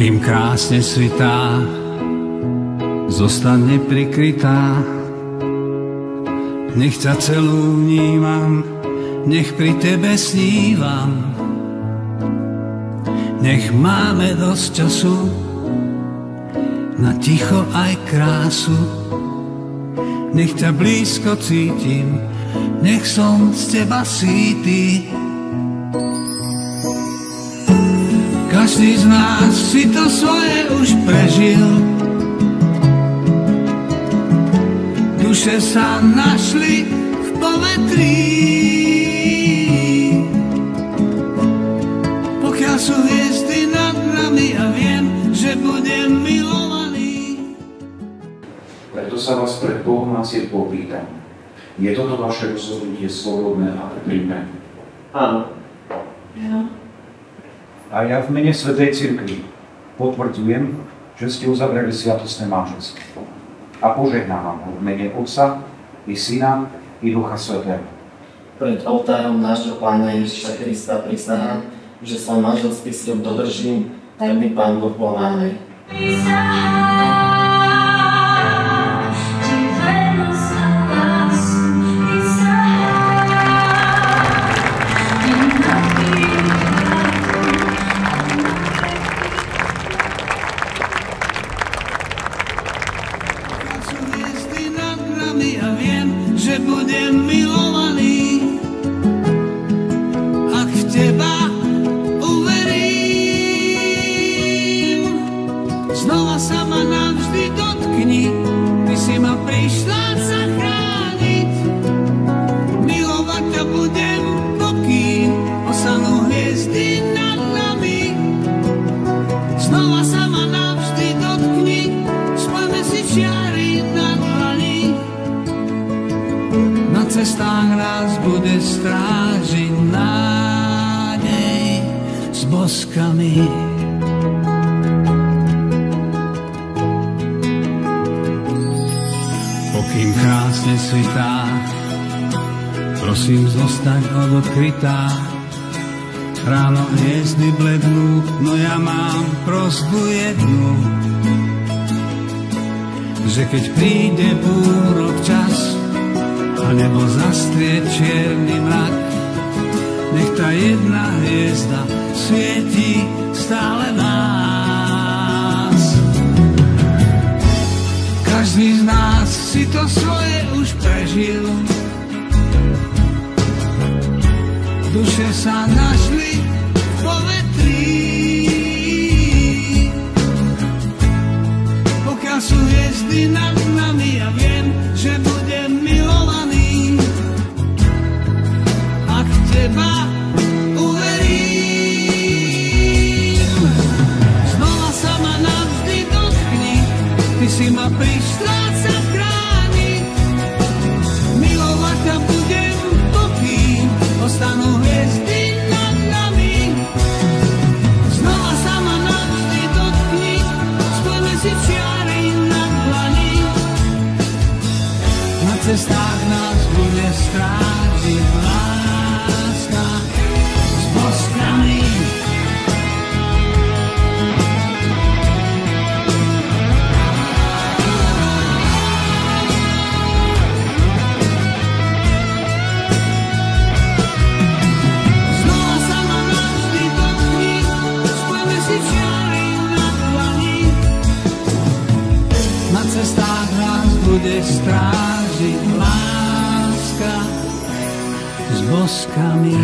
Pokým krásne svitá, zostane prikrytá. Nech ťa celú vnímam, nech pri tebe snívam. Nech máme dosť času na ticho aj krásu. Nech ťa blízko cítim, nech som z teba sýty. Každý z nás si to svoje už prežil. Duše sa našli v povetrí. Pokiaľ sú hviezdy nad nami a viem, že budem milovaný. Preto sa vás pred Bohom a cirkvou pýtam. Je toto vaše rozhodnutie slobodné a úprimné? Áno. Ja. A ja v mene Svätej Cirkvi potvrdzujem, že ste uzavreli sviatostné manželstvo. A požehnávam ho v mene Otca i Syna i Ducha Svätého. Pred oltárom nášho Pána Ježiša Krista prisahám, že svoj manželský sľub dodržím, tak mi Pán Boh pomáhaj. A viem, že budem milovaný, ak v teba uverím. Znova sa ma navždy dotkni, ty si ma prišla zachrániť. Milovať ťa budem, pokým ostanú hviezdy nad nami. Znova sa ma navždy dotkni, spojme si čiary na dlani. Na cestách nás bude strážiť nádej s boskami. Pokým krásne svitá, prosím zostaň odkrytá. Ráno hviezdy blednú, no ja mám prosbu jednu, že keď príde búrok čas a nebo zastrie čierny mrak, nech tá jedna hviezda svieti stále nás. Každý z nás si to svoje už prežil. Duše sa našli v povetrí. Pokiaľ sú hviezdy nad nami, ja viem, že budem milovaný, ak v teba uverím. Znova sa ma navždy dotkni, ty si ma prišla zachrániť. Milovať ťa budem, pokým ostanú hviezdy nad nami. Znova sa ma navždy dotkni, spojme si čiary na dlani. Na cestách nás bude strážiť láska s boskami. Znova sa ma navždy dotkni, spojme si čiary na dlani. Na cestách nás bude strážiť láska s boskami.